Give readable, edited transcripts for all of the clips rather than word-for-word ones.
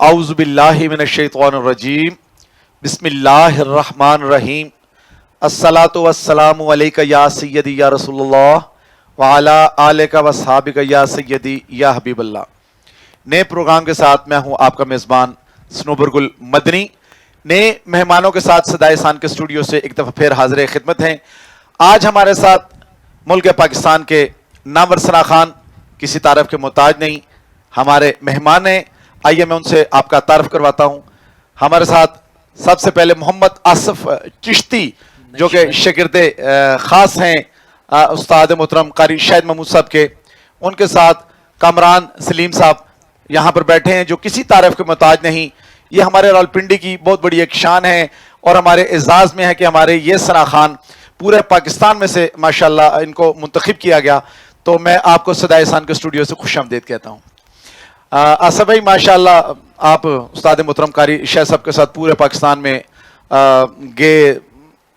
औज़ु बिल्लाहि मिनश्शैतानिर्रजीम बिस्मिल्लाहिर्रहमानिर्रहीम अस्सलातु वस्सलामु अलैका या सय्यदी या रसूलुल्लाह व अला आलिका व अस्हाबिका या सय्यदी या हबीबल्लाह। नए प्रोग्राम के साथ मैं हूं आपका मेज़बान स्नोबरगुल मदनी। नए मेहमानों के साथ सदाए सान के स्टूडियो से एक दफ़ा फिर हाजिर खिदमत हैं। आज हमारे साथ मुल्क पाकिस्तान के नामवर सना खान, किसी तारफ़ के मोहताज नहीं, हमारे मेहमान हैं। आइए मैं उनसे आपका तारफ़ करवाता हूँ। हमारे साथ सबसे पहले मोहम्मद आसिफ चिश्ती, जो कि शागिर्दे ख़ास हैं उस्ताद मोहतरम कारी शाहिद महमूद साहब के। उनके साथ कामरान सलीम साहब यहाँ पर बैठे हैं, जो किसी तारफ़ के मोहताज नहीं। ये हमारे रावलपिंडी की बहुत बड़ी एक शान है और हमारे एजाज़ में है कि हमारे ये सना खान पूरे पाकिस्तान में से माशाल्लाह इनको मुंतखब किया गया। तो मैं आपको सदाए सान के स्टूडियो से खुशामदीद कहता हूँ। आसिफ भाई, माशाल्लाह आप उस्ताद मोहतरम कारी शाह साहब के साथ पूरे पाकिस्तान में गे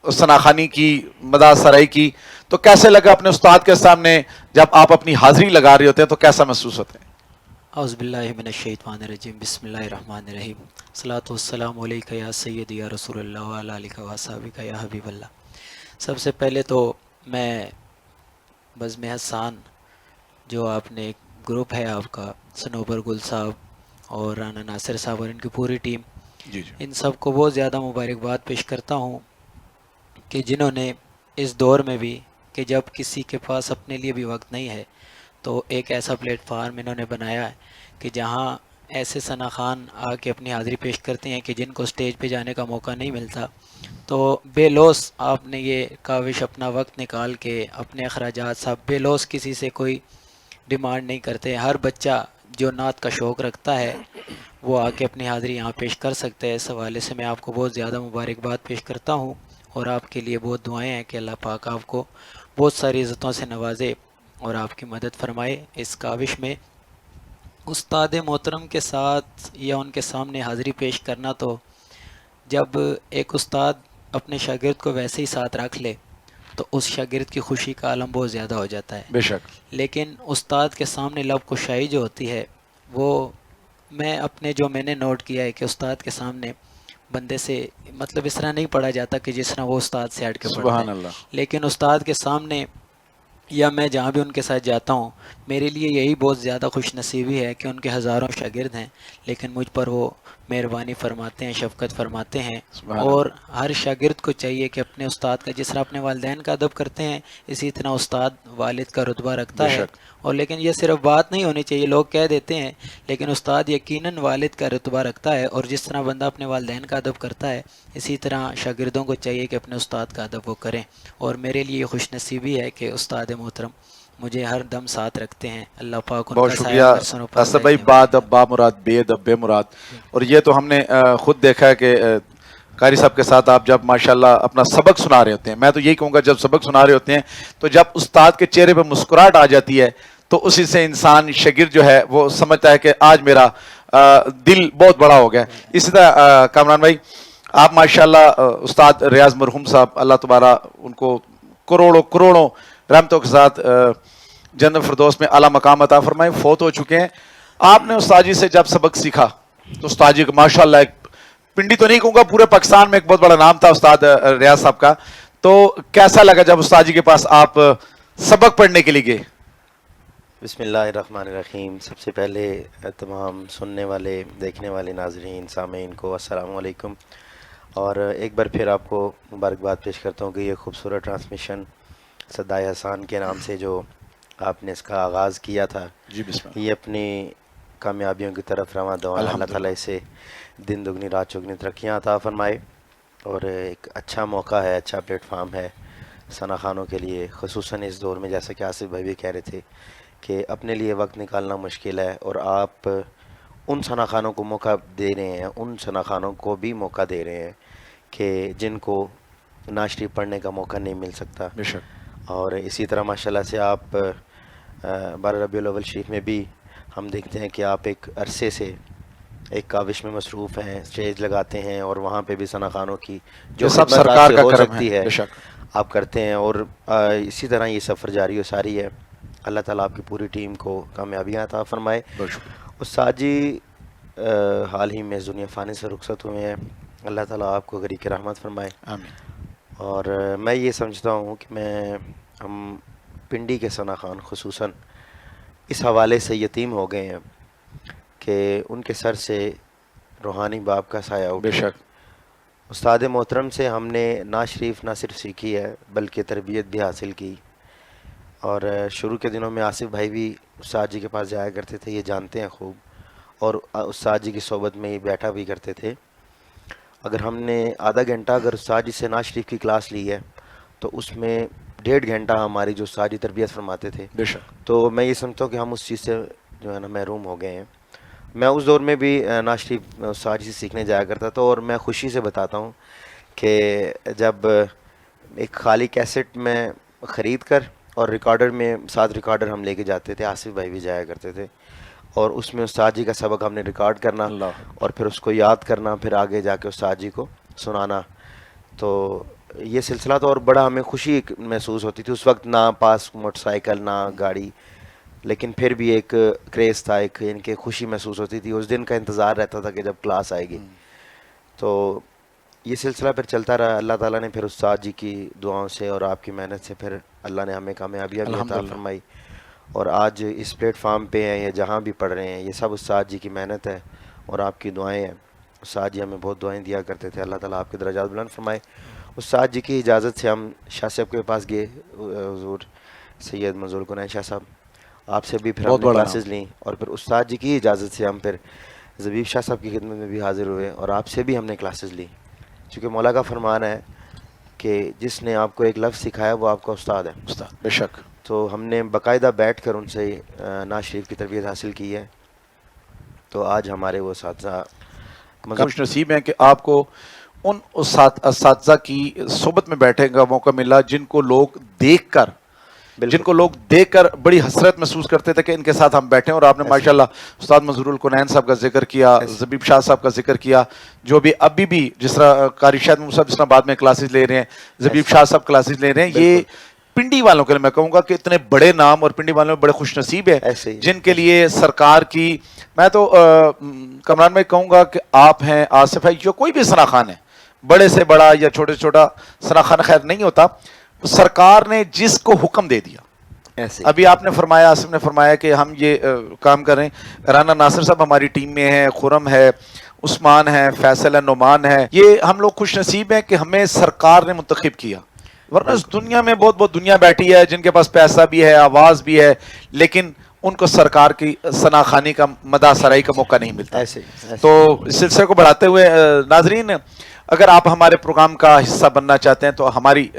सनाखानी की, मदाद सराई की, तो कैसे लगा अपने उस्ताद के सामने जब आप अपनी हाजिरी लगा रहे होते हैं, तो कैसा महसूस होता है? औज़ुबिल्लाहि मिनश्शैतानिर्रजीम बिस्मिल्लाहिर्रहमानिर्रहीम सलातु वस्सलामु अलैका या सय्यदी या रसूलल्लाह व अला आलिका व अस्हाबिका या हबीबल्लाह। सबसे पहले तो मैं बज़्म हसान, जो आपने एक ग्रुप है आपका, सनोबरगुल साहब और राना नासिर साहब और इनकी पूरी टीम, जी। इन सब को बहुत ज़्यादा मुबारकबाद पेश करता हूँ कि जिन्होंने इस दौर में भी, कि जब किसी के पास अपने लिए भी वक्त नहीं है, तो एक ऐसा प्लेटफार्म इन्होंने बनाया है कि जहाँ ऐसे सना खान आके अपनी हाज़िरी पेश करते हैं कि जिनको स्टेज पे जाने का मौका नहीं मिलता। तो बेलौस आपने ये काविश अपना वक्त निकाल के अपने अखराजात साहब, बेलौस किसी से कोई डिमांड नहीं करते। हर बच्चा जो नात का शौक़ रखता है वो आके अपनी हाज़िरी यहाँ पेश कर सकता है। इस हवाले से मैं आपको बहुत ज़्यादा मुबारकबाद पेश करता हूँ और आपके लिए बहुत दुआएं हैं कि अल्लाह पाक आपको बहुत सारी इज़्ज़तों से नवाजे और आपकी मदद फरमाए इस काविश में। उस्ताद मोहतरम के साथ या उनके सामने हाज़िरी पेश करना, तो जब एक उस्ताद अपने शागिर्द को वैसे ही साथ रख ले तो उस शागिर्द की खुशी का आलम बहुत ज़्यादा हो जाता है। बेशक। लेकिन उस्ताद के सामने लब कुशाई जो होती है, वो मैंने नोट किया है कि उस्ताद के सामने बंदे से मतलब इस तरह नहीं पढ़ा जाता कि जिस तरह वो उस्ताद से हट के पढ़ता सुभान है। अल्लाह। लेकिन उस्ताद के सामने या मैं जहाँ भी उनके साथ जाता हूँ, मेरे लिए यही बहुत ज़्यादा खुश नसीबी है कि उनके हज़ारों शागिर्द हैं, लेकिन मुझ पर वो मेहरबानी फरमाते हैं, शफ़क़त फरमाते हैं। सुभान और हर शागिर्द को चाहिए कि अपने उस्ताद का जिस तरह अपने वालिदैन का अदब करते हैं, इसी तरह उस्ताद वालिद का रुतबा रखता है। बेशक। और लेकिन ये सिर्फ बात नहीं होनी चाहिए, लोग कह देते हैं, लेकिन उस्ताद यकीनन वालिद का रुतबा रखता है। और जिस तरह बंदा अपने वालिदैन का अदब करता है, इसी तरह शागिर्दों को चाहिए कि अपने उस्ताद का अदब वो करें। और मेरे लिए खुश नसीबी है कि उस्ताद मोहतरम मुझे हर दम साथ रखते हैं। अल्लाह पाक बहुत उनका शुक्रिया साया बरसों पर असद भाई। दायम बना बाद अब्बा मुराद बेद अब्बे मुराद। और ये तो हमने खुद देखा है कि कारी साहब के साथ आप जब माशाल्लाह अपना सबक सुना रहे होते हैं, मैं तो यही कहूँगा जब सबक सुना रहे होते हैं तो जब उस्ताद के चेहरे पे मुस्कुराहट आ जाती है तो उसी से इंसान शागिर्द जो है वो समझता है कि आज मेरा दिल बहुत बड़ा हो गया। इसी तरह कामरान भाई, आप माशाल्लाह उस्ताद रियाज मरहूम साहब, अल्लाह तबारा उनको करोड़ों करोड़ों रहमतों के साथ जन्नत फिरदौस में आला मकाम अता फरमाए, फौत हो चुके हैं। आपने उस्ताद जी से जब सबक सीखा तो उस्ताद जी का माशाल्लाह एक पिंडी तो नहीं कहूँगा, पूरे पाकिस्तान में एक बहुत बड़ा नाम था उस्ताद रियाज साहब का। तो कैसा लगा जब उस्ताद जी के पास आप सबक पढ़ने के लिए गए? बिस्मिल्लाहिर्रहमानिर्रहीम। सबसे पहले तमाम सुनने वाले, देखने वाले नाज़रीन, सामीन को अस्सलामु अलैकुम। और एक बार फिर आपको मुबारकबाद पेश करता हूँ कि ये खूबसूरत ट्रांसमिशन सदाए हसान के नाम से जो आपने इसका आगाज़ किया था, जी बिस्मिल्लाह। ये अपनी कामयाबियों की तरफ रवां दवा। अल्लाह ताला इसे दिन दुगनी रात चौगनी तरक्कियाँ अता फ़रमाए। और एक अच्छा मौका है, अच्छा प्लेटफार्म है सना खानों के लिए, ख़ुसूसन इस दौर में, जैसा कि आसिफ भाई भी कह रहे थे कि अपने लिए वक्त निकालना मुश्किल है। और आप उन सना खानों को मौका दे रहे हैं, उन सना खानों को भी मौका दे रहे हैं कि जिनको नाशरी पढ़ने का मौका नहीं मिल सकता। बेशक। और इसी तरह माशाल्लाह से आप 12 रबीउल अव्वल शरीफ में भी हम देखते हैं कि आप एक अरसे से एक काविश में मसरूफ़ हैं, स्टेज लगाते हैं और वहाँ पे भी सना खानों की जो सब खिदमत सरकार आपसे का हो करम सकती है। है बेशक। आप करते हैं। और इसी तरह ये सफ़र जारी व सारी है। अल्लाह ताला आपकी पूरी टीम को कामयाबियाँ अता फ़रमाए। बहुत शुक्रिया। उस्ताद जी हाल ही में इस दुनिया फ़ानी से रुखसत हुए हैं। अल्लाह ताला आपको गरीब की रहमत फरमाए। आमीन। और मैं ये समझता हूँ कि हम पिंडी के सना खान खुसूसन इस हवाले से यतीम हो गए हैं कि उनके सर से रूहानी बाप का साया उठे। बेशक। उस्ताद मोहतरम से हमने ना शरीफ ना सिर्फ सीखी है बल्कि तरबियत भी हासिल की। और शुरू के दिनों में आसिफ भाई भी उस्ताद जी के पास जाया करते थे, ये जानते हैं खूब, और उस्ताद जी की सोबत में ही बैठा भी करते थे। अगर हमने आधा घंटा अगर उस्ताद जी से नाज शरीफ की क्लास ली है तो उसमें 1.5 घंटा हमारी जो उस्ताद जी तरबियत फरमाते थे। बेशक। तो मैं ये समझता हूँ कि हम उस चीज़ से जो है ना महरूम हो गए हैं। मैं उस दौर में भी नाज शरीफ उस्ताद जी से सीखने जाया करता था, और मैं खुशी से बताता हूँ कि जब एक खाली कैसेट में ख़रीद कर और रिकॉर्डर में साथ रिकॉर्डर हम लेके जाते थे, आसिफ भाई भी जाया करते थे, और उसमें उस्ताद जी का सबक हमने रिकॉर्ड करना और फिर उसको याद करना, फिर आगे जाके उस्ताद जी को सुनाना। तो ये सिलसिला तो और बड़ा हमें खुशी महसूस होती थी। उस वक्त ना पास मोटरसाइकिल ना गाड़ी, लेकिन फिर भी एक क्रेज़ था, एक इनके खुशी महसूस होती थी। उस दिन का इंतज़ार रहता था कि जब क्लास आएगी। तो ये सिलसिला फिर चलता रहा। अल्लाह ताला ने फिर उस्ताद जी की दुआओं से और आपकी मेहनत से फिर अल्लाह ने हमें कामयाबियाँ भी अता फरमाई, और आज इस प्लेटफार्म पे हैं या जहाँ भी पढ़ रहे हैं, ये सब उस्ताद जी की मेहनत है और आपकी दुआएं हैं। उस्ताद जी हमें बहुत दुआएं दिया करते थे। अल्लाह ताला आपके दर्जात बुलंद फरमाए। उस्ताद जी की इजाज़त से हम शाह साहब के पास गए, हुज़ूर सैयद मंजूर कुनैन शाह साहब, आपसे भी फिर हमने क्लासेस ली, और फिर उस्ताद जी की इजाज़त से हम फिर ज़बीब शाह साहब की खिदमत में भी हाज़िर हुए और आपसे भी हमने क्लासेस ली। चूँकि मौला का फरमान है कि जिसने आपको एक लफ्ज़ सिखाया वो आपका उस्ताद है। उस्ताद बेशक। तो हमने बाकायदा बैठ कर उनसे नाज शरीफ की तरबियत हासिल की है। तो आज हमारे वो साथी खुश नसीब हैं कि आपको उन असातिज़ा की सोबत में बैठने का मौका मिला जिनको लोग देखकर बड़ी हसरत महसूस करते थे कि इनके साथ हम बैठे। और आपने माशाल्लाह उस्ताद मंजूरुल कुनैन साहब का जिक्र किया, ज़बीब शाह साहब का जिक्र किया, जो भी अभी भी जिस तरह कारी शायद मुसब जिस तरह बाद में क्लासेस ले रहे हैं, ज़बीब शाह साहब क्लासेस ले रहे हैं। ये पिंडी वालों के लिए मैं कहूँगा कि इतने बड़े नाम और पिंडी वालों में बड़े खुश नसीब है जिनके लिए सरकार की, मैं तो कमरान भाई कहूँगा कि आप हैं, आसिफ है, जो कोई भी सना खान है, बड़े से बड़ा या छोटे से छोटा सना खान खैर नहीं होता, सरकार ने जिसको हुक्म दे दिया। ऐसे अभी आपने फरमाया, आसिफ ने फरमाया कि हम ये काम कर रहे हैं। राना नासिर साहब हमारी टीम में है, खुरम है, उस्मान है, फैसल है, नुमान है। ये हम लोग खुश नसीब हैं कि हमें सरकार ने मुंतखब किया, वरना इस दुनिया में बहुत बहुत दुनिया बैठी है जिनके पास पैसा भी है, आवाज भी है, लेकिन उनको सरकार की सनाखानी का मदासराई का मौका नहीं मिलता। ऐसे तो इस सिलसिले को बढ़ाते हुए नाजरीन, अगर आप हमारे प्रोग्राम का हिस्सा बनना चाहते हैं तो हमारी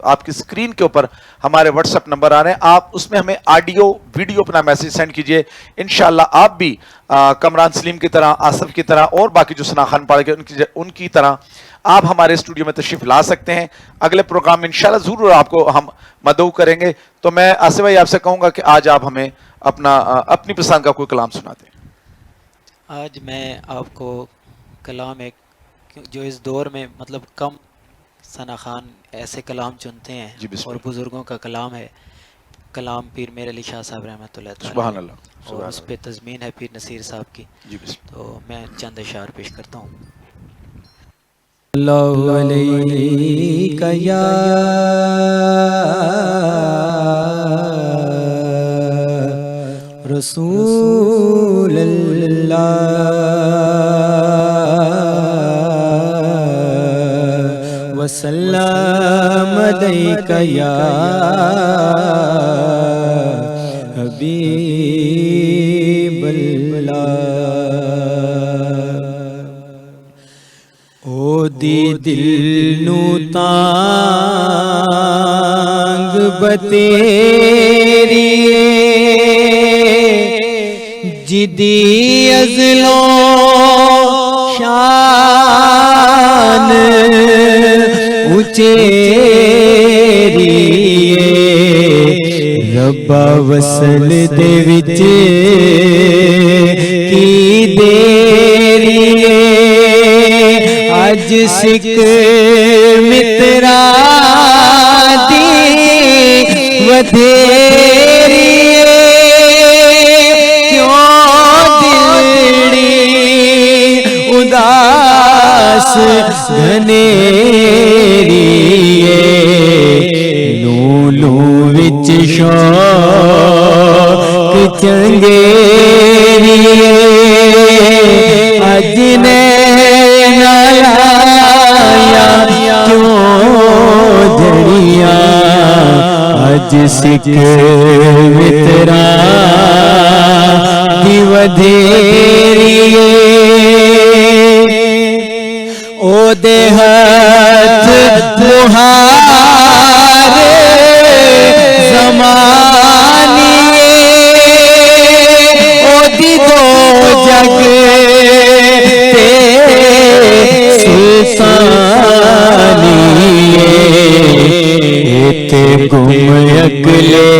आपकी स्क्रीन के ऊपर हमारे व्हाट्सएप नंबर आ रहे हैं, आप उसमें हमें ऑडियो वीडियो अपना मैसेज सेंड कीजिए। इंशाल्लाह आप भी कमरान सलीम की तरह, आसिफ की तरह और बाकी जो सना खान पढ़ के उनकी तरह आप हमारे स्टूडियो में तशरीफ ला सकते हैं। अगले प्रोग्राम में इंशाल्लाह जरूर आपको हम मदऊ करेंगे। तो मैं आसिफ भाई आपसे कहूंगा कि आज आप हमें अपनी पसंद का कोई कलाम सुना दें। आज मैं आपको कलाम एक जो इस दौर में मतलब कम सना खान ऐसे कलाम चुनते हैं और बुजुर्गों का कलाम है, कलाम पीर मेर अली शाह साहब रहमतुल्लाह तआला, सुभान अल्लाह, और उस पे तज़मीन है पीर नसीर साहब की। तो मैं चंद अशार पेश करता हूँ। अल्लाहु अलैका या रसूल अल्लाह वसल्लम अलैका या हबीब अल्लाह। ओ दी दिल नू तांग बतेरी जिदी अज़लो शान उचेरी रब्बा वसल दे विच की देरी अज सिक मित्रा दी वधेरी क्यों दिलड़ी चंगेरिए अज ने लाया क्यों जड़िया अज सिख मित्रा दी वधेरिए ओ दे हथ मुहारे ज़मानिए ओ दी दो जग ते सुल्तानिए ते गुम अगले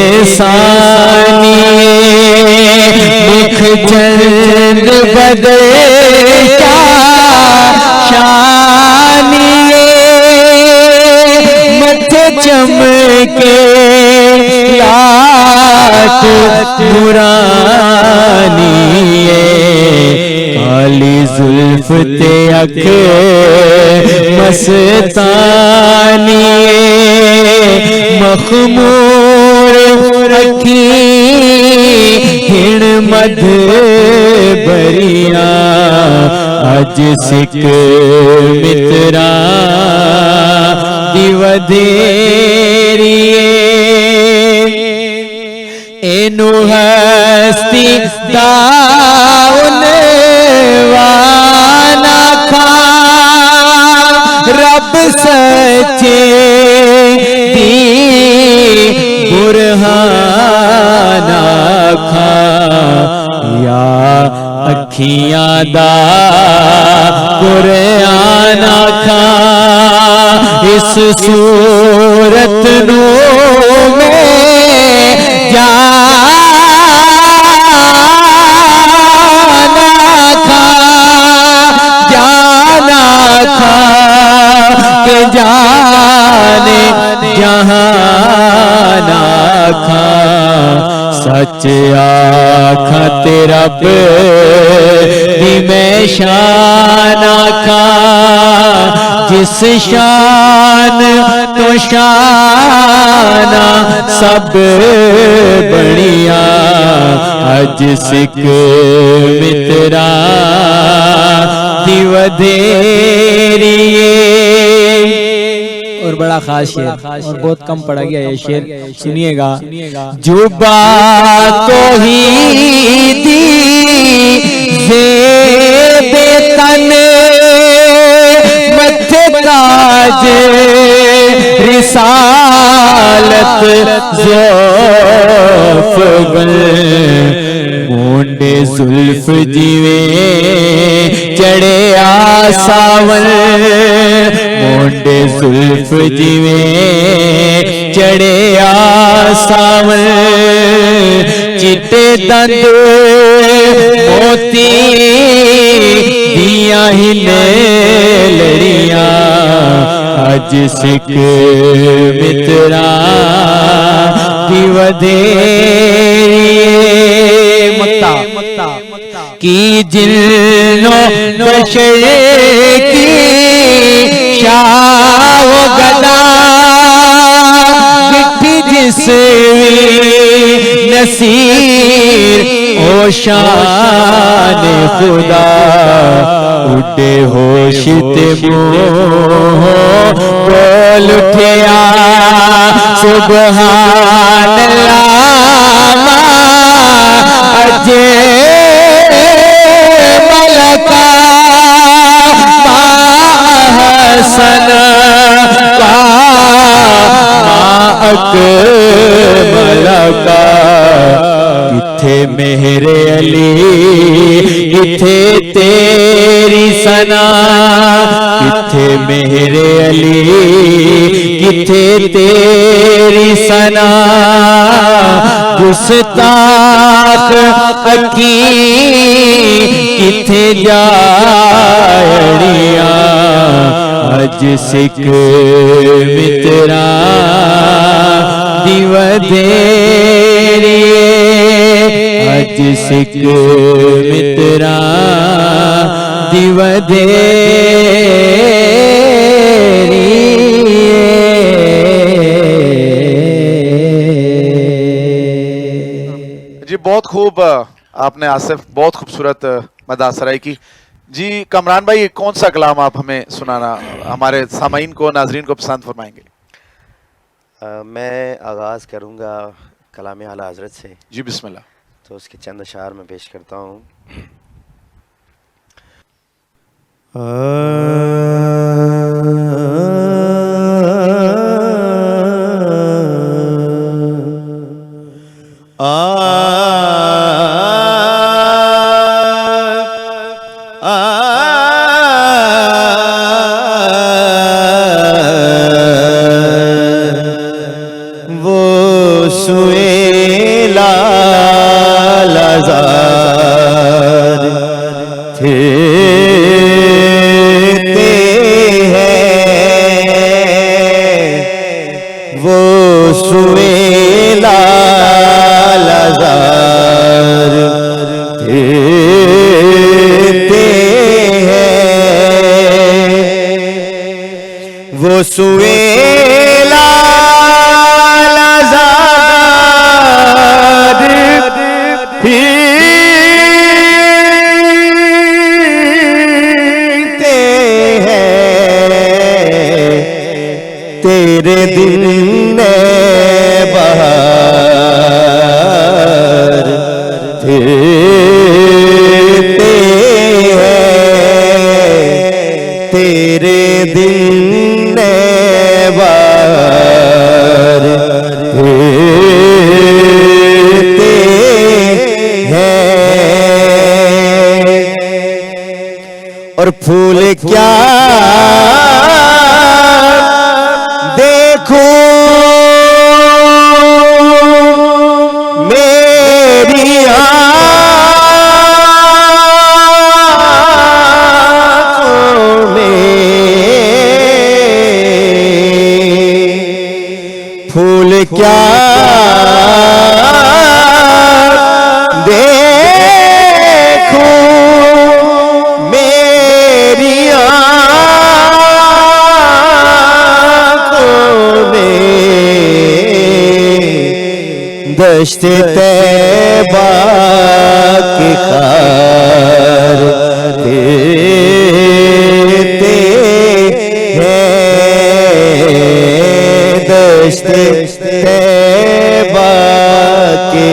इंसानिए मुख चंद बदले शानिए मथे चमके लाट नूरानिए काली जुल्फ ते अख मस्तानिए मखमूर रखी हिण मध बरिया अज सिख मित्रा दी वधेरिए एनु हस्ती दाउन वाना खा रब सच्चे दी बुरहाना खा या अखियां दा कुरान खा इस सूरत नू में जाना खा के जाने जहाना खा सच आखा तेरा दी मैं शान आखा जिस शान तो शाना सब बढ़िया अज सिख मित्रा दी वधेरिए। और बड़ा खास शेर और बहुत कम पढ़ा गया ये शेर, सुनिएगा। जुबा तो ही दी ज़ेबे तन मथे ताज रिसालत ज़ौफ़ बन मुंडे जुल्फ जिवे चढ़े आसावन मुंडे जुल्फ जिवे चढ़े आसावन चिट्टे दंद मोती दिया ही लड़ियां अज सिख मित्रा दी वधेरिए। मक्ता की जिन्नो बशर की शाह गदा मिठी जिस नसीर ओ शान खुदा उड़े होश ते मोह बोल उठिया सुबहान अल्लाह अजे मलका हसन का मलका किथे मेरे अली किथे तेरी सना किथे मेरे अली किथे तेरी सना गुस्ताख अकी किथे जाड़िया अज सिख मित्रा दी वधेरिए अज सिख मित्रा दी वधेरिए। बहुत खूब आपने आसिफ बहुत खूबसूरत मदासराई की। जी कमरान भाई, कौन सा कलाम आप हमें सुनाना हमारे सामाईन को, नाजरीन को पसंद फरमाएंगे? मैं आगाज़ करूँगा कलाम आला हज़रत से। जी बिस्मिल्लाह। तो उसके चंद अशार में पेश करता हूँ। वो सुएला लाज़ार फिरते हैं, वो सुएला लाज़ार फिरते हैं, वो सुएला फिरते हैं, तेरे दिन में बहार फिरते हैं, तेरे दिन में बहार फिरते हैं। और फूल क्या देखो मेरी आँखों में, फूल क्या देखो मेरी आँखों में, दश्त तैबा के खार देते हैं, दश्त तैबा के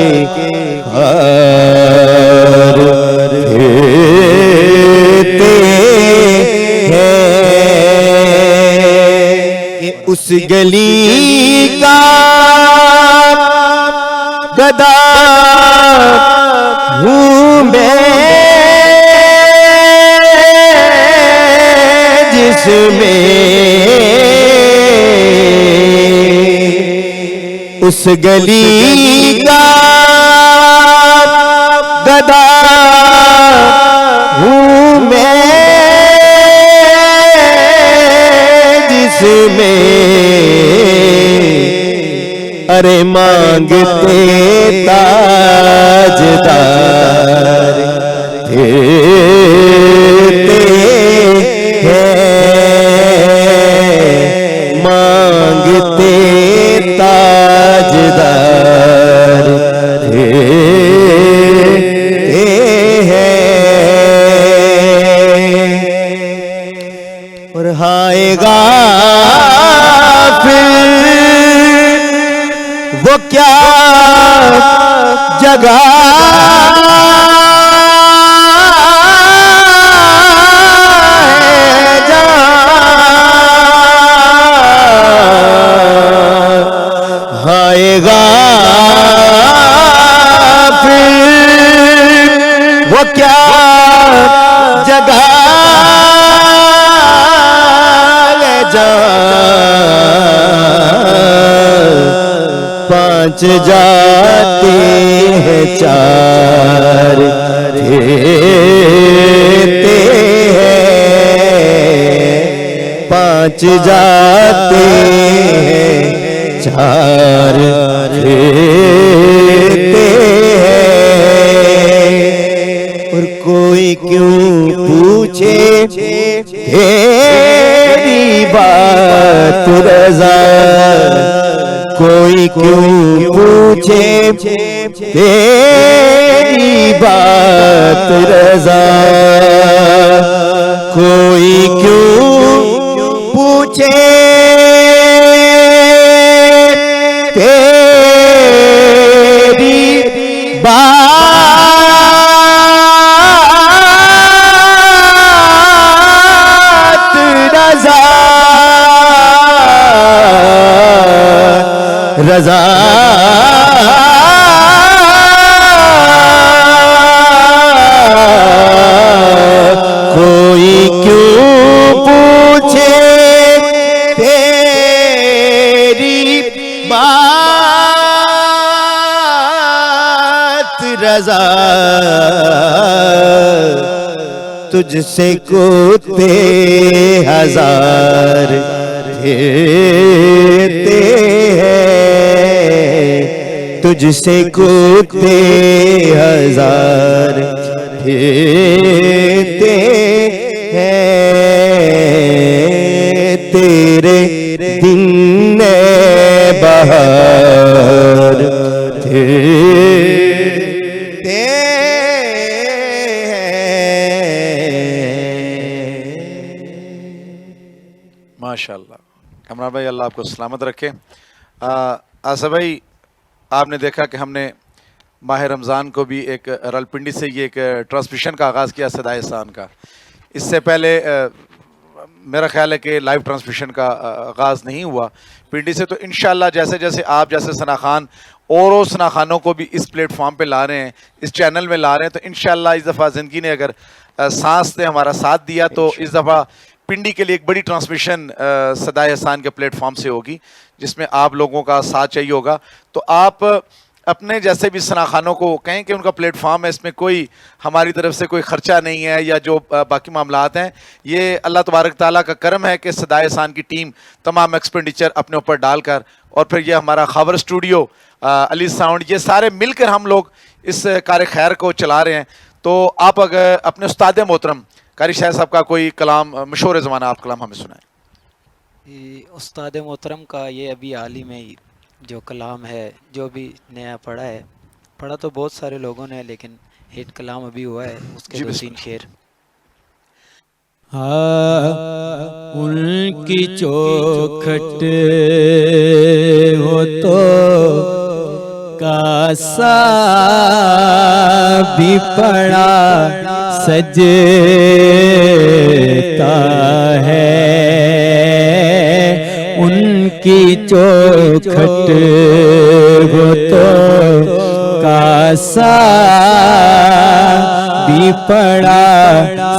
खार देते हैं। उस गली का गदा हूँ मैं जिसमें, उस गली का गदा हूँ मैं जिसमें, अरे मांगते ताजदार देते हैं, मांगते ताजदार देते हैं। और आएगा फिर वो क्या जगह है जहाँ आएगा फिर वो क्या जगह है जहाँ पांच जाते हैं चार देते हैं, पांच जाते हैं चार देते हैं। और कोई क्यों पूछे तेरी बात रज़ा कोई क्यों पूछे तेरी बात रजा, कोई क्यों पूछे तेरी बात रजा, रजा कोई क्यों पूछे तेरी बात रजा, तुझसे कुत्ते हजार फिरते हैं, तुझसे कुत्ते हजार फिरते हैं, तेरे दिन बहार फिरते माशाल्लाह। कमरान भाई अल्लाह आपको सलामत रखे। आसिफ भाई, आपने देखा कि हमने माह रमज़ान को भी एक रावलपिंडी से ये एक ट्रांसमिशन का आगाज़ किया सदाए एहसान का। इससे पहले मेरा ख्याल है कि लाइव ट्रांसमिशन का आगाज़ नहीं हुआ पिंडी से। तो इंशाल्लाह जैसे जैसे आप जैसे सना खान और सना खानों को भी इस प्लेटफॉर्म पे ला रहे हैं, इस चैनल में ला रहे हैं, तो इंशाल्लाह इस दफ़ा ज़िंदगी ने अगर सांस ने हमारा साथ दिया तो इस दफ़ा पिंडी के लिए एक बड़ी ट्रांसमिशन सदाए एहसान के प्लेटफॉर्म से होगी, जिसमें आप लोगों का साथ चाहिए होगा। तो आप अपने जैसे भी सना खानों को कहें कि उनका प्लेटफॉर्म है, इसमें कोई हमारी तरफ से कोई ख़र्चा नहीं है या जो बाकी मामलात हैं, ये अल्लाह तबारक ताला का करम है कि सदाए एहसान की टीम तमाम एक्सपेंडिचर अपने ऊपर डालकर और फिर ये हमारा खबर स्टूडियो, अली साउंड, ये सारे मिलकर हम लोग इस कार खैर को चला रहे हैं। तो आप अगर अपने उस्ताद मोहतरम कारी शाह साहब का कोई कलाम, मशहूर ज़माना आप कलाम हमें सुनाएं। उस्ताद मोहतरम का ये अभी हाल ही में जो कलाम है, जो भी नया पढ़ा तो बहुत सारे लोगों ने, लेकिन हिट कलाम अभी हुआ है, उसके दो तीन शेर। उनकी चौखट हो तो कासा भी पड़ा सजता है, उनकी चौखट हो तो कासा भी पड़ा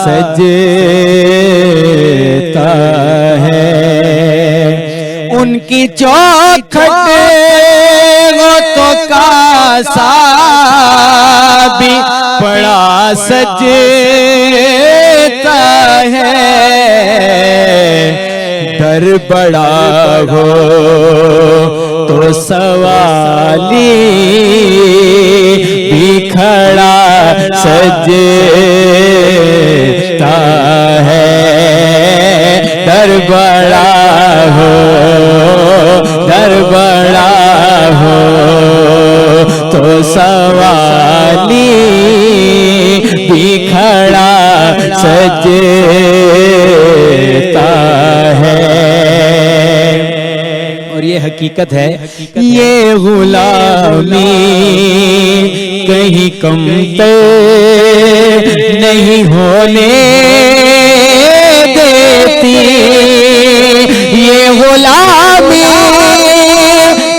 सजता है, उनकी चौखट हो तो कासा भी पड़ा सजता है, दर बड़ा हो तो सवाली भी खड़ा सजता है, दर बड़ा हो, दर बड़ा हो तो सवाली भी खड़ा सजता है। और ये हकीकत है, ये गुलामी कहीं कम नहीं होने देती, ये गुलामी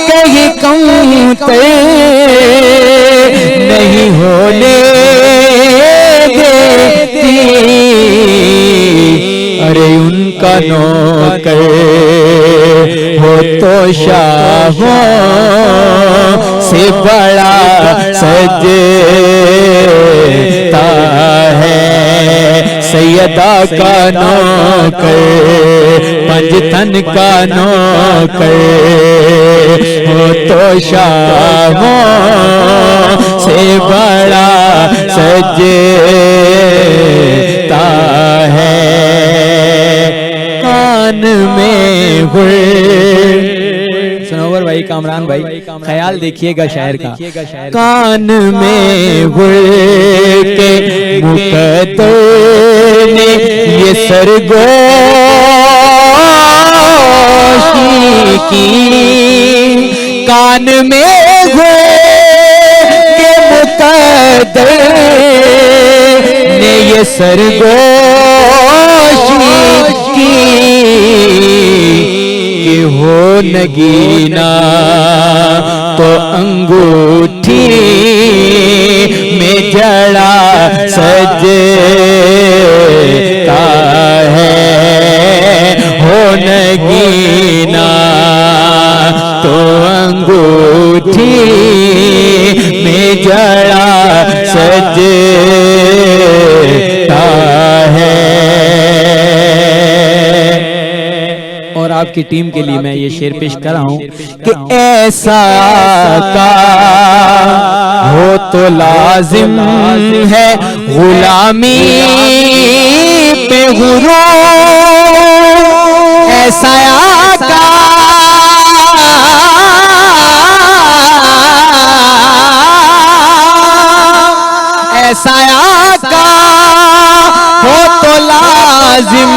कहीं कम नहीं होने देती, अरे उनका नौकर हो तो शाहों से बड़ा सजता है, सैयदा का नौकर पंजतन का नौकर हो तो शाहों से बड़ा सजता है, कान में गुल, सनोवर भाई भाई कामरान भाई, ख्याल देखिएगा शायर का। कान में गुल के मुकद्दर ने ये सरगोशी की, कान में गुल के मुकद्दर ने ये सरगोशी की, कि हो नगीना तो अंगूठी में जड़ा सजता है, हो नगीना तो अंगूठी में जड़ा सजता है। और आपकी टीम के लिए मैं ये शेर पेश कर रहा हूं कि ऐसा का हो तो लाजिम है गुलामी पे गुरूर, ऐसा का ऐसा का हो तो लाजिम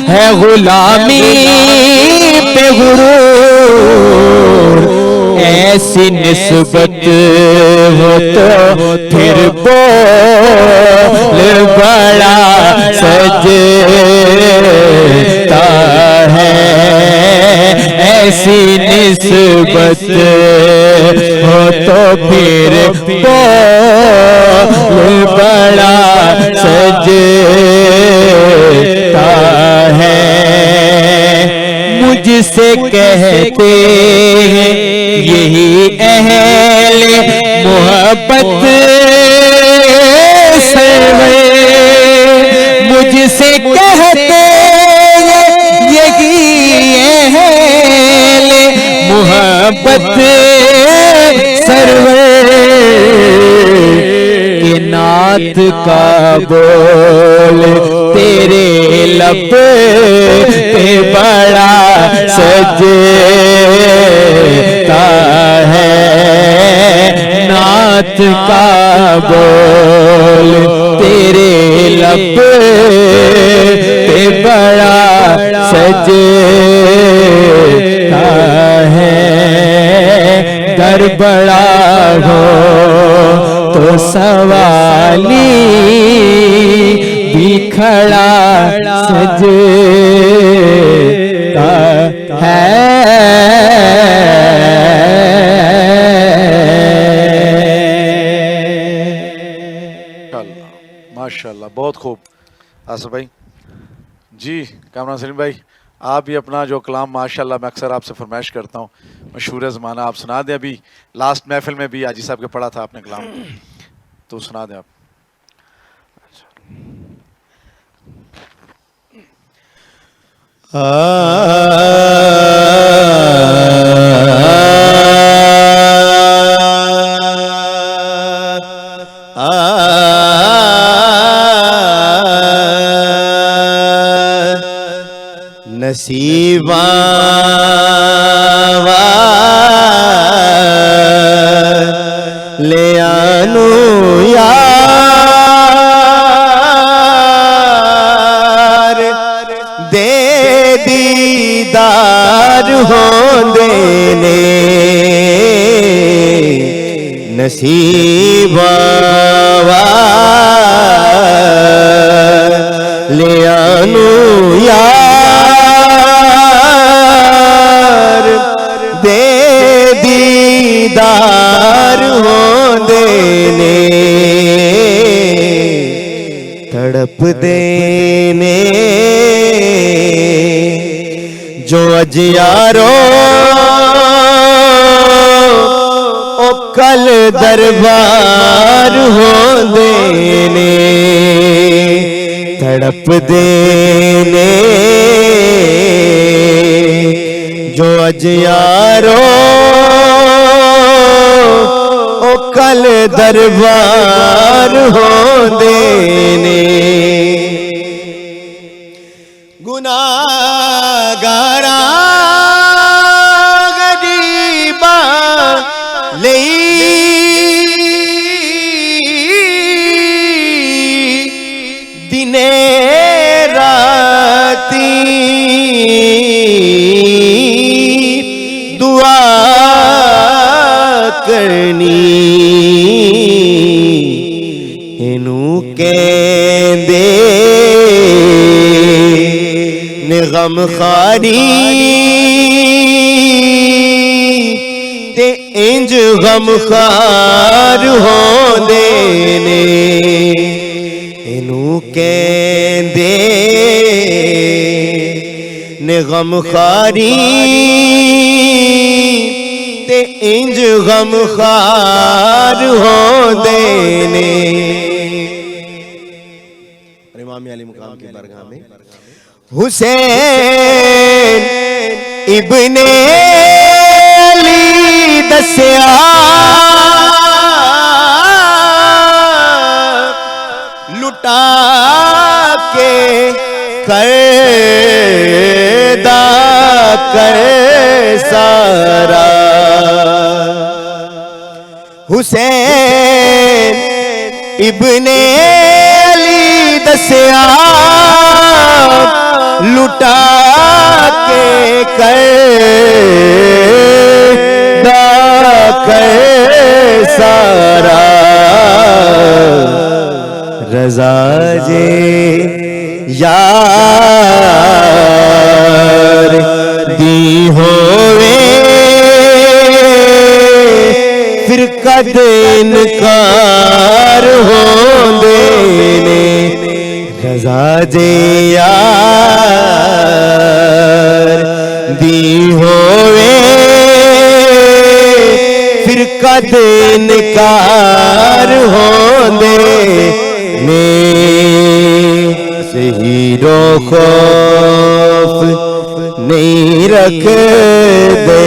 है गुलामी पे गुरूर, ऐसी निस्बत हो तो फिर बोल बड़ा सजता है, ऐसी निस्बत हो तो फिर बोल बड़ा सजता है। मुझसे कहते हैं यही अहल मोहब्बत सरवर, मुझसे कहते हैं यही अहल मोहब्बत सरवर, के नात का बोल तेरे लब पे बड़ा सजता है, नात का बोल तेरे लब पे बड़ा सजता है। दर बड़ा हो तो सवाली भी खड़ा सजता है। माशाल्लाह, बहुत खूब। आसिफ भाई जी, कामरान सलीम भाई, आप भी अपना जो कलाम माशाल्लाह मैं अक्सर आपसे फरमाइश करता हूँ, मशहूर ज़माना, आप सुना दें। अभी लास्ट महफिल में भी हाजी साहब के पढ़ा था आपने कलाम, तो सुना दें आप। नसीबा ले आनू यार, दे दीदार हो देने नसीबा ले आनू यार, दे दीदार हो देने तड़प देने जो अज यारो ओ कल दरबार हो देने तड़प देने जो अज यारो ओ कल दरबार हो देने गुनाहगारा गदी करनी इनू कहंदे ने गमखारी ते इंज गमखार होंदे ने इनू कहंदे ने गमखारी ते इंज गमखार होंदे ने। इमाम अली मुकाम की बरगाह में हुसैन इब्ने अली दस्या लुटा के करदा कर सारा। हुसैन इब्ने अली दस्या लुटा के करदा कर सारा। रजा जे यार दी होवे फिर कद इनकार होंदे ने। रजा जे यार दी होवे फिर कद इनकार होंदे ने। हीरो खौफ नहीं रख दे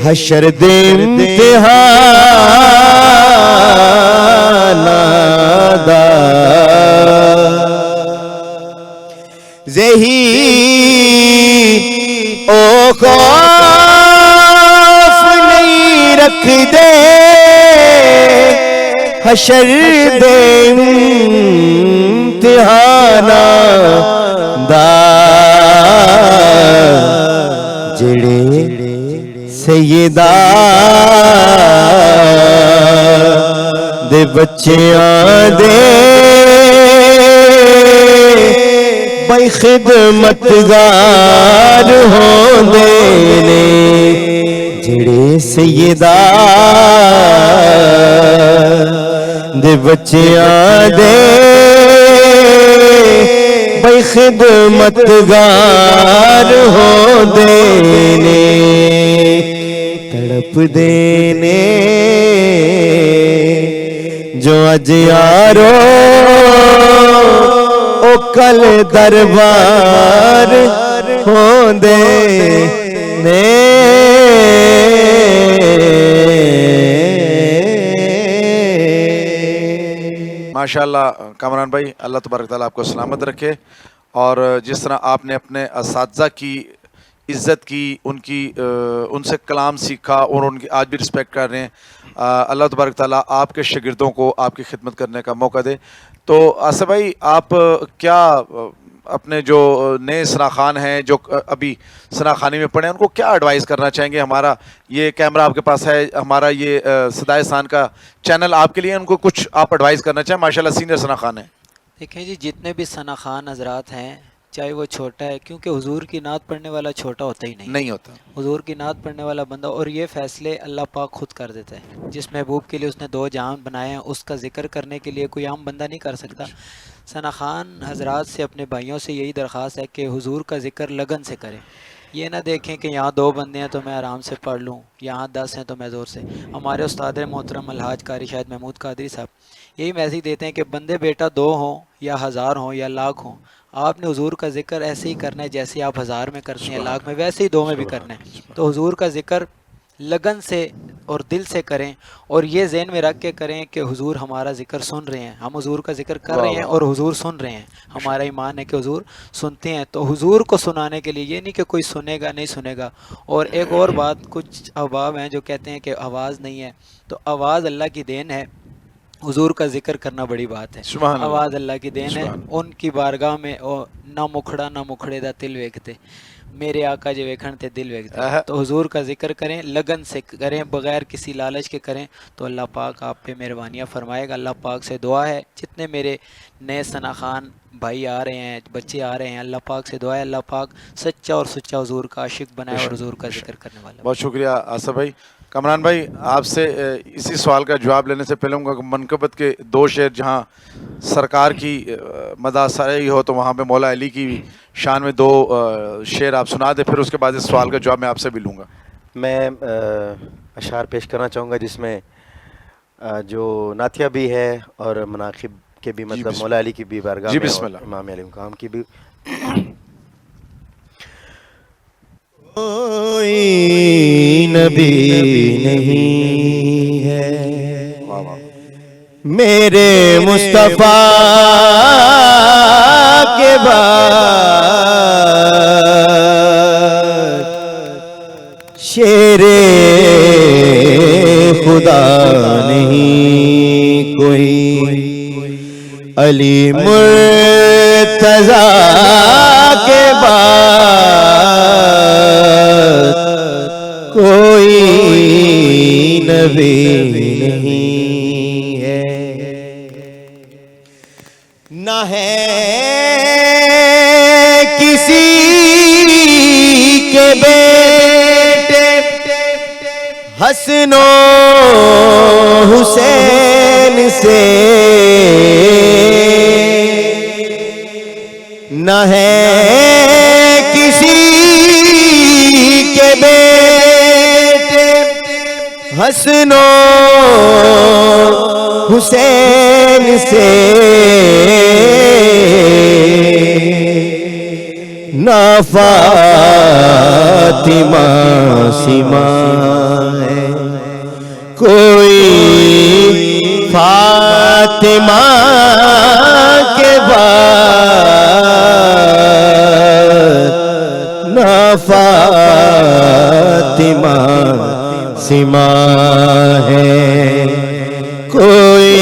हशर दे इम्तिहान दा। ज़ही ओ खौफ नहीं रख दे हशर दे इम्तिहाना दा। जेड़े सैयदा दे बच्चियां दे बई खिदमतगार होंदे ने। जेड़े सैयदा दे बच्चियां दे बई खिदमतगार होंदे ने। तड़प देने जो अज यारो ओ कल दरबार होंदे ने। माशाल्लाह कामरान भाई, अल्लाह तबारक ताला आपको सलामत रखे। और जिस तरह आपने अपने असातिज़ा की इज़्ज़त की, उनसे कलाम सीखा और उनकी आज भी रिस्पेक्ट कर रहे हैं, अल्लाह तबारक ताला आपके शागिर्दों को आपकी खिदमत करने का मौका दे। तो आसिफ भाई, आप क्या अपने जो नए सनाखान हैं जो अभी सनाखानी में पढ़े हैं उनको क्या एडवाइस करना चाहेंगे? हमारा ये कैमरा आपके पास है, हमारा ये सदाए सान का चैनल आपके लिए, उनको कुछ आप एडवाइस करना चाहें? माशाल्लाह सीनियर सनाखान है। देखें जी, जितने भी सनाखान हजरात हैं, चाहे वो छोटा है, क्योंकि हुजूर की नात पढ़ने वाला छोटा होता ही नहीं होता। हुजूर की नात पढ़ने वाला बंदा, और ये फ़ैसले अल्लाह पाक खुद कर देता है। जिस महबूब के लिए उसने 2 जहां बनाए हैं, उसका जिक्र करने के लिए कोई आम बंदा नहीं कर सकता। सनाखान हजरात से, अपने भाइयों से यही दरख्वास्त है कि हुजूर का जिक्र लगन से करें। ये ना देखें कि यहाँ 2 बंदे हैं तो मैं आराम से पढ़ लूँ, यहाँ 10 हैं तो मैं ज़ोर से। हमारे उस्ताद मोहतरम अलहाज कारी शायद महमूद कादरी साहब यही मैसेज देते हैं कि बंदे बेटा 2 हों या 1000 हों या लाख हों, आपने हुजूर का जिक्र ऐसे ही करना है जैसे आप 1000 में करते हैं, लाख में, वैसे ही 2 में भी करना है। तो हुजूर का जिक्र लगन से और दिल से करें, और ये ज़हन में रख के करें कि हुजूर हमारा जिक्र सुन रहे हैं, हम हुजूर का जिक्र कर रहे हैं और हुजूर सुन रहे हैं। हमारा ईमान है कि हुजूर सुनते हैं। तो हुजूर को सुनाने के लिए ये नहीं कि कोई सुनेगा नहीं सुनेगा। और एक और बात, कुछ अहबाब हैं जो कहते हैं कि आवाज़ नहीं है, तो आवाज़ अल्लाह की देन है, हुजूर का जिक्र करना बड़ी बात है। आवाज़ अल्लाह की देन है, उनकी बारगाह में ना मुखड़ा ना मुखड़े दा तिल वेखते। मेरे आका जे वेखण ते दिल वेखते अह। तो हुजूर का जिक्र करें, लगन से करें, बगैर किसी लालच के करें, तो अल्लाह पाक आप पे मेहरबानियाँ फरमाएगा। अल्लाह पाक से दुआ है जितने मेरे नए सना खान भाई आ रहे हैं, बच्चे आ रहे हैं, अल्लाह पाक से दुआ है अल्लाह पाक सच्चा और सुच्चा हुजूर का आशिक बनाए और हुजूर का जिक्र करने वाला। बहुत शुक्रिया आसिफ भाई। कमरान भाई, आपसे इसी सवाल का जवाब लेने से पहले उनका मनकबत के दो शेर जहाँ सरकार की मदा सराई हो तो वहाँ पे मौला अली की शान में दो शेर आप सुना दें, फिर उसके बाद इस सवाल का जवाब मैं आपसे भी लूँगा। मैं अशार पेश करना चाहूँगा जिसमें जो नातिया भी है और मनाकिब के भी, मतलब बिस्मिल्लाह। मौला अली की भी बारगाह जी में और बिस्मिल्लाह। इमाम अली मुकाम की भी। कोई नबी नहीं है वाह वाह। मेरे मुस्तफा के बाद, शेरे खुदा नहीं कोई, अली मुर्तजा के बाद कोई नबी नहीं है। न है किसी के बेटे हसनो हुसैन से, न है किसी के बेटे हसनो हुसैन से, ना फातिमा सीमा है कोई, फातिमा के बाद ना फातिमा सीमा है कोई,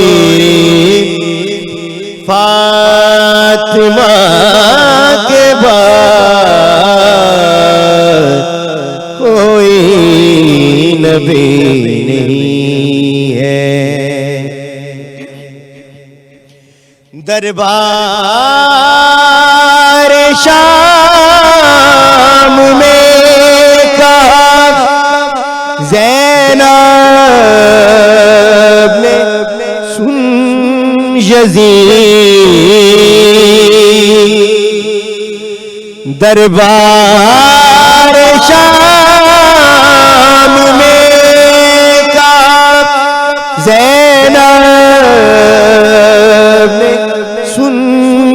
फातिमा के बाद कोई नबी नहीं है। दरबार शाम में कहा ज़ैनब ने सुन यज़ीद, दरबार शाम में कहा ज़ैनब ने सुन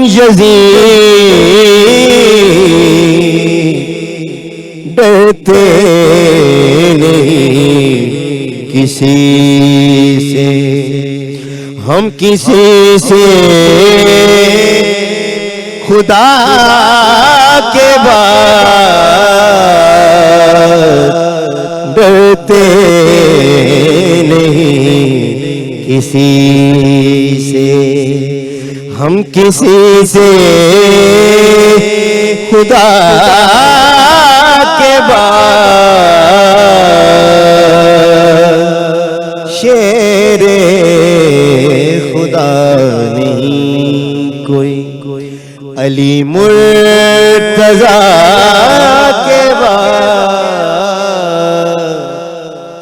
यज़ीद, डरते नहीं किसी से हम, किसी से खुदा के बाद डरते नहीं किसी से हम, किसी से खुदा के बाद शेरे खुदा नहीं कोई, अली मुर्तजा के बाद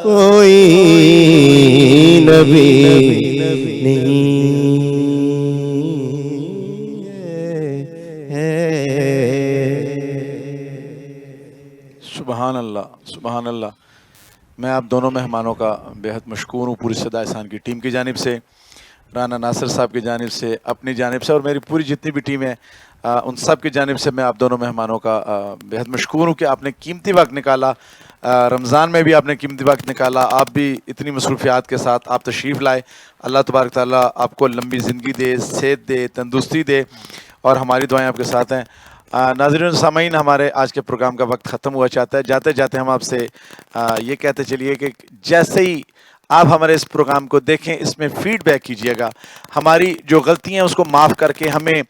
कोई नबी नहीं है। सुबहान अल्लाह, सुबहान अल्लाह। मैं आप दोनों मेहमानों का बेहद मशकूर हूँ, पूरी सदा एहसान की टीम की जानिब से, राना नासिर साहब की जानिब से, अपनी जानिब से और मेरी पूरी जितनी भी टीम है उन सब की जानिब से मैं आप दोनों मेहमानों का बेहद मशकूर हूँ कि आपने कीमती वक्त निकाला। रमज़ान में भी आपने कीमती वक्त निकाला, आप भी इतनी मसरूफियात के साथ आप तशरीफ़ लाए। अल्लाह तबारक ताला आपको लंबी ज़िंदगी दे, सेहत दे, तंदुरुस्ती दे और हमारी दुआएं आपके साथ हैं। नाज़रीन सामीन, हमारे आज के प्रोग्राम का वक्त ख़त्म हुआ चाहता है। जाते जाते हम आपसे ये कहते चलिए कि जैसे ही आप हमारे इस प्रोग्राम को देखें, इसमें फीडबैक कीजिएगा, हमारी जो गलतियां हैं उसको माफ़ करके हमें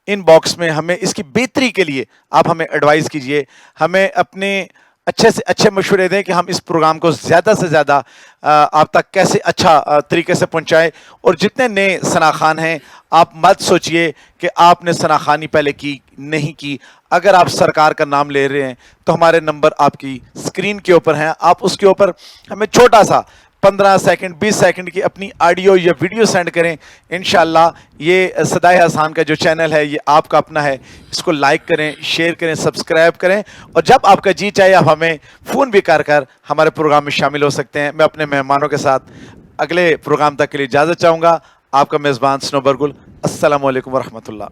इन बॉक्स में हमें इसकी बेहतरी के लिए आप हमें एडवाइस कीजिए, हमें अपने अच्छे से अच्छे मशवरे दें कि हम इस प्रोग्राम को ज़्यादा से ज़्यादा आप तक कैसे अच्छा तरीके से पहुंचाएं। और जितने नए सना खान हैं, आप मत सोचिए कि आपने सना खानी पहले की नहीं की। अगर आप सरकार का नाम ले रहे हैं तो हमारे नंबर आपकी स्क्रीन के ऊपर हैं, आप उसके ऊपर हमें छोटा सा 15 सेकंड 20 सेकंड की अपनी ऑडियो या वीडियो सेंड करें। इंशाल्लाह ये सदाए हसान का जो चैनल है ये आपका अपना है, इसको लाइक करें, शेयर करें, सब्सक्राइब करें, और जब आपका जी चाहे आप हमें फ़ोन भी कर हमारे प्रोग्राम में शामिल हो सकते हैं। मैं अपने मेहमानों के साथ अगले प्रोग्राम तक के लिए इजाज़त चाहूँगा। आपका मेज़बान स्नोबर गुल। अस्सलामु अलैकुम वरहमतुल्लाह।